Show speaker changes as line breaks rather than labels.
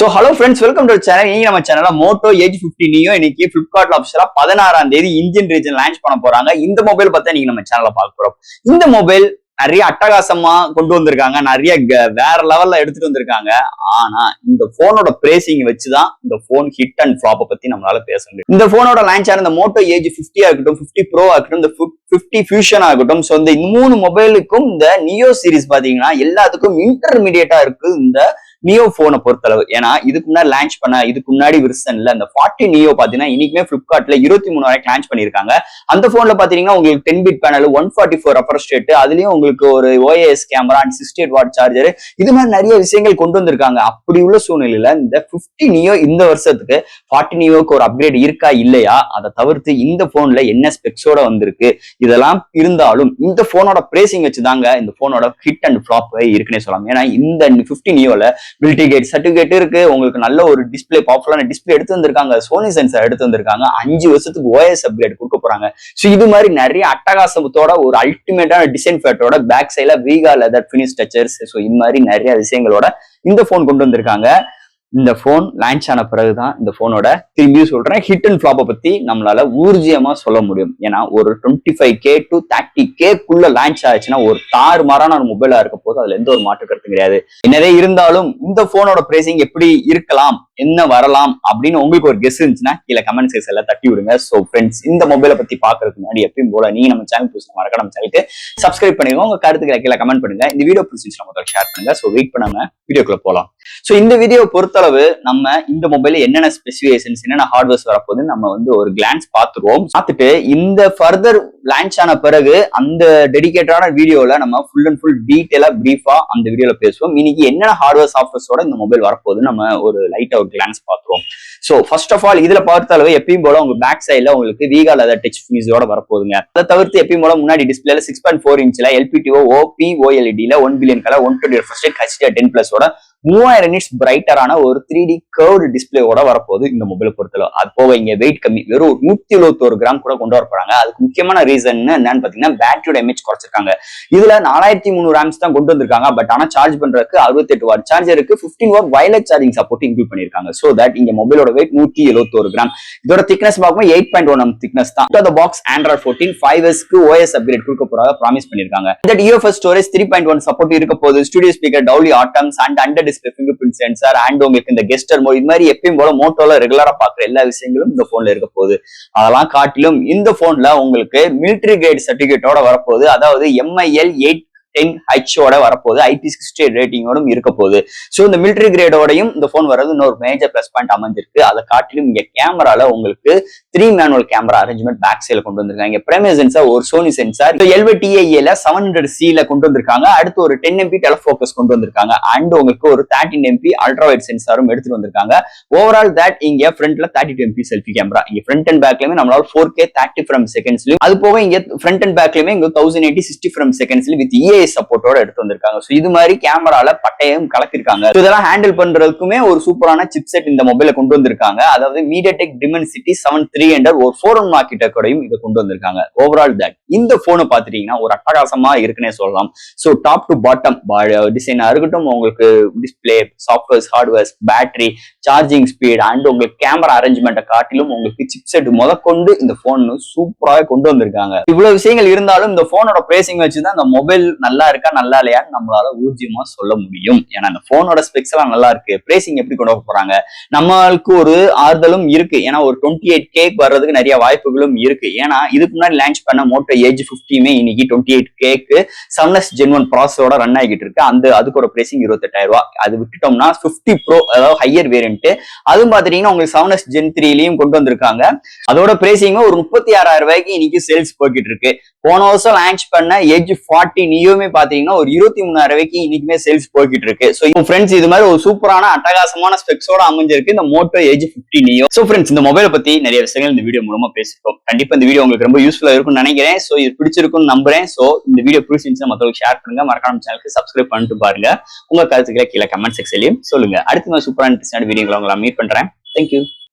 So hello friends, welcome to the channel. இன்னைக்கு நம்ம சேனல்ல Moto Edge 50 Neo இன்னைக்கு Flipkartல ஆஃபிஷியலா 16ஆம் தேதி இந்தியன் ரீஜன் லான்ச் பண்ண போறாங்க. இந்த மொபைல் பத்தி இன்னைக்கு நம்ம சேனல்ல பார்க்க போறோம். இந்த மொபைல் நிறைய அட்டகாசமா கொண்டு வந்திருக்காங்க, நிறைய வேற லெவல்ல எடுத்துட்டு வந்திருக்காங்க. ஆனா இந்த போனோட பிரேசிங் வச்சுதான் இந்த போன் ஹிட் அண்ட் ஃபிளாப் பத்தி நம்மளால பேச முடியும். இந்த போனோட லான்ச் ஆன இந்த Moto Edge 50 ஆகட்டும், 50 Pro ஆகட்டும், இந்த 50 Fusion ஆகட்டும், சோ இந்த 3 மொபைலுக்கும் இந்த நியோ சீரிஸ் பாத்தீங்கன்னா எல்லாத்துக்கும் இன்டர்மீடியேட்டா இருக்கு இந்த நியோ போனை பொறுத்தளவு. ஏன்னா இதுக்கு முன்னாடி லான்ச் பண்ண இதுக்கு முன்னாடி விர்சன்ல இந்த 40 நியோ பாத்தீங்கன்னா இன்னைக்குமே பிளிப்கார்ட்ல 23 லான்ச் பண்ணிருக்காங்க. அந்த போன்ல பாத்தீங்கன்னா உங்களுக்கு 10 பிட் பேனல், 144 ரெஃப்ரெஷ் ரேட், அதுலயும் உங்களுக்கு ஒரு OIS camera and 68 watt charger, இது மாதிரி நிறைய விஷயங்கள் கொண்டு வந்திருக்காங்க. அப்படி உள்ள சூழ்நிலையில இந்த 50 நியோ இந்த வருஷத்துக்கு 40 நியோக்கு ஒரு அப்கிரேட் இருக்கா இல்லையா, அதை தவிர்த்து இந்த போன்ல என்ன ஸ்பெக்ஸோட வந்திருக்கு, இதெல்லாம் இருந்தாலும் இந்த போனோட பிரேசிங் வச்சுதாங்க இந்த போனோட ஹிட் அண்ட் ஃபிளாப் இருக்குன்னே சொல்லலாம். ஏன்னா இந்த 50 நியோல மில்டி கேட் சர்டிபிகேட் இருக்கு, உங்களுக்கு நல்ல ஒரு டிஸ்பிளே, பவர்ஃபுல்லான டிஸ்பிளே எடுத்து வந்திருக்காங்க, சோனி சென்சார் எடுத்து வந்திருக்காங்க, 5 வருஷத்துக்கு OIS அப்கிரேட் கொடுக்க போறாங்க. சோ இது மாதிரி நிறைய அட்டகாசத்தோட ஒரு அல்டிமேட்டான டிசைன் ஃபேட்டோட பேக் சைட்ல வீகா லெதர் ஃபினிஷ் டச்சர்ஸ், சோ இது மாதிரி நிறைய விஷயங்களோட இந்த போன் கொண்டு வந்திருக்காங்க. இந்த போன் லான்ச் ஆன பிறகுதான் இந்த போனோட திரும்பியும் சொல்றேன் ஹிட் அண்ட் ஃபிளாப்பை பத்தி நம்மளால ஊர்ஜியமா சொல்ல முடியும். ஏன்னா ஒரு 25K to 30K லான்ச் ஆச்சுன்னா ஒரு தாறுமாறான ஒரு மொபைலா இருக்க போது அதுல எந்த ஒரு மாற்று கருத்து கிடையாது. என்னதே இருந்தாலும் இந்த போனோட பிரைசிங் எப்படி இருக்கலாம், என்ன வரலாம் அப்படின்னு உங்களுக்கு ஒரு கெஸ் இருந்துச்சுன்னா கீழே கமெண்ட் செக்ஷன்ல தட்டி விடுங்க. சோ ஃப்ரெண்ட்ஸ், இந்த மொபைலை பத்தி பாக்குறதுக்கு முன்னாடி எப்பயும் போல நீங்க நம்ம சேனல் புதுசா மறக்காம நம்ம சேனலுக்கு சப்ஸ்கிரைப் பண்ணிடுங்க. உங்க கருத்துக்களை கீழே கமெண்ட் பண்ணுங்க. இந்த வீடியோ பிடிச்சிருந்துச்சுன்னா முதல்ல ஷேர் பண்ணுங்க. சோ வெயிட் பண்ணாம வீடியோக்குள்ள போலாம். சோ இந்த வீடியோ பொறுத்தளவு நம்ம இந்த மொபைல என்னென்ன ஸ்பெசிஃபிகேஷன்ஸ், என்னென்ன ஹார்ட்வேர்ஸ் வரப்போது நம்ம ஒரு கிளான்ஸ் பார்த்துருவோம். பார்த்துட்டு இந்த ஃபர்தர் லான்ச் ஆன பிறகு அந்த டெடிகேட்டடான வீடியோல நம்ம ஃபுல் அண்ட் ஃபுல் டீடைலா பிரீஃபா அந்த வீடியோல பேசுவோம். இன்னைக்கு என்னென்ன ஹார்ட்வேர் சாஃப்ட்வேர்ஸோட இந்த மொபைல் வரப்போது நம்ம ஒரு லைட்டா ஒரு கிளான்ஸ் பார்த்துருவோம். சோ ஃபர்ஸ்ட் ஆஃப் ஆல் இதுல பார்த்தாலும் எப்பயும் போல உங்க பேக் சைட்ல உங்களுக்கு வீகா லெதர் டச் ஃபினிஷோட வரப்போகுதுங்க. அதை தவிர்த்து எப்பயும் போல முன்னாடி டிஸ்பிளேல 6.4 இன்ச்ல LPTO OP-OLED 1 billion colour 120 refresh rate HDR10+ 3000 nits பிரைட்டரான ஒரு 3D கர்வ்டு டிஸ்பிளேயோட வரப்போகுது இந்த மொபைலை பொறுத்தளவு. அது போக இங்க வெயிட் கம்மி, வெறும் 171 கிராம் கூட கொண்டு வர போறாங்க. அதுக்கு முக்கியமான ரீசன் என்னன்னு பாத்தீங்கன்னா பேட்டரியோட எம்ஏஹெச் குறைச்சிருக்காங்க. இதுல 4300 ஆம்ஸ் தான் கொண்டு வந்திருக்காங்க. பட் ஆனா சார்ஜ் பண்றதுக்கு 68 வாட் சார்ஜருக்கு 15 watt wireless charging support include பண்ணிருக்காங்க. சோ தட் இங்க மொபைலோட வெயிட் 171 கிராம். இதோட திக்னஸ் பார்க்கும்போது 8.1 திக்னஸ் தான். இந்த பாக்ஸ் Android 14 5Sக்கு OS அப்கிரேட் கொடுக்க போறாங்க ப்ராமிஸ் பண்ணிருக்காங்க. இந்த UFS ஸ்டோரேஜ் 3.1 சப்போர்ட் இருக்க போகுது. Studio speaker Dolby Atmos and under display fingerprint sensor and உங்களுக்கு இந்த கெஸ்டர் மோட், இது மாதிரி எப்பயும் போல மோட்டோல ரெகுலரா பாக்குற எல்லா விஷயங்களும் இந்த போன்ல இருக்க போகுது. அதெல்லாம் காட்டிலும் இந்த போன்ல உங்களுக்கு மிலிட்டரி கிரேட் சர்டிபிகேட்டோட வரப்போகுது. அதாவது MIL 810H வரப்போகுது. IP68 ரேட்டிங்கோடும் இருக்க போகுது. சோ இந்த மிலிட்டரி கிரேடோடையும் இந்த போன் வர்றது இன்னொரு மேஜர் பிளஸ் பாயிண்ட் அமைஞ்சிருக்கு. அதை காட்டிலும் இங்க கேமரால உங்களுக்கு 3 மேனுவல் கேமரா அரேஞ்ச்மெண்ட் பேக் சைட்ல கொண்டு வந்திருக்காங்க. பிரைமரி சென்சார் ஒரு சோனி சென்சார் LVTIA 700C கொண்டு வந்திருக்காங்க. அடுத்து ஒரு 10MP டெலஃபோக்கஸ் கொண்டு வந்திருக்காங்க. அண்ட் உங்களுக்கு ஒரு 13MP அல்ட்ராவைட் சென்சாரும் எடுத்துட்டு வந்திருக்காங்க. ஓவரால் தட் இங்க ஃப்ரண்ட்ல 32MP செல்ஃபி கேமரா, இங்க ஃப்ரண்ட் அண்ட் பேக்லயுமே நம்மளால 4K 30 ஃப்ரேம் செகண்ட்ஸ்லயும், அது போக இங்க ஃப்ரண்ட் அண்ட் பேக்லயுமே இங்க 1080 60 ஃப்ரேம் செகண்ட்ஸ்ல வித் EIS சப்போர்ட்டோட எடுத்து வந்திருக்காங்க. சோ இது மாதிரி கேமரால பட்டையும் கலக்கிருக்காங்க. இதெல்லாம் ஹேண்டில் பண்றதுக்குமே ஒரு சூப்பரான சிப்செட் இந்த மொபைல கொண்டு வந்திருக்காங்க. அதாவது MediaTek Dimensity 7-300 ஒரு 4-in ஆர்க்கிடெக்சரோடையும் இதை கொண்டு வந்திருக்காங்க. ஓவரால் தட் இந்த போனை பாத்துட்டீங்கன்னா ஒரு அட்டகாசமா இருக்குன்னே சொல்லலாம். சோ டாப் டு பாட்டம் டிசைனா இருக்கட்டும், உங்களுக்கு display, softwares, hardwares, battery, charging speed and உங்களுக்கு கேமரா அரேஞ்ச்மெண்ட்டை காட்டிலும் உங்களுக்கு சிப்செட் முதற்கொண்டு இந்த போன் சூப்பராக கொண்டு வந்திருக்காங்க. இவ்வளவு விஷயங்கள் இருந்தாலும் இந்த போனோட பிரேசிங் வச்சுதான் இந்த மொபைல் நல்லா இருக்கா நல்லா இல்லையான்னு நம்மளால ஊர்ஜியமா சொல்ல முடியும். ஏன்னா அந்த போனோட ஸ்பெக்ஸ் எல்லாம் நல்லா இருக்கு, பிரேசிங் எப்படி கொண்டு வர போறாங்க நம்மளுக்கு ஒரு ஆறுதலும் இருக்கு. ஏன்னா ஒரு 28K வர்றதுக்கு நிறைய வாய்ப்புகளும் இருக்கு. ஏன்னா இதுக்கு முன்னாடி லான்ச் பண்ண Moto Edge 50 இன்னைக்கு 28K 7S Gen 1 ப்ராசஸோட ரன் ஆகிட்டு இருக்கு. அதுக்கு ஒரு பிரேசிங் 28,000 ரூபாய். அது விட்டுட்டோம்னா 50 Pro அதாவது ஹையர் வேரியன்ட், அதுவும் பாத்தீங்கன்னா உங்களுக்கு 7S Gen 3லயும் கொண்டு வந்திருக்காங்க. அதோட பிரேசிங் ஒரு 36,000 ரூபாய்க்கு இன்னைக்கு சேல்ஸ் போய்கிட்டு இருக்கு. போன வருஷம் லான்ச் பண்ண Edge 40 நியோமே பாத்தீங்கன்னா ஒரு 23,000 ரூபாய்க்கு இன்னைக்குமே சேல்ஸ் போய்கிட்டு இருக்கு. சோ ஃப்ரெண்ட்ஸ், இது மாதிரி ஒரு சூப்பரான அட்டகாசமான ஸ்பெக்ஸோட அமைஞ்சிருக்கு இந்த Moto Edge 50 neo. So friends, இந்த மொபைலை பத்தி நிறைய விஷயங்கள் இந்த வீடியோ மூலமா பேசிட்டோம். கண்டிப்பா இந்த வீடியோ உங்களுக்கு ரொம்ப யூஸ்ஃபுல்லா இருக்கும்னு நினைக்கிறேன். சோ இது பிடிச்சிருக்கும்னு நம்புறேன். சோ இந்த வீடியோ பிடிச்சிருந்துச்சுன்னா மத்தவங்களுக்கு ஷேர் பண்ணுங்க, மறக்காம சேனலுக்கு சப்ஸ்கிரைப் பண்ணிட்டு பாருங்க. உங்க கருத்துக்களை கீழே கமெண்ட் செக்ஷன்லயும் சொல்லுங்க. அடுத்த சூப்பரான வீடியோங்களை உங்களை மீட் பண்றேன். தேங்க்யூ.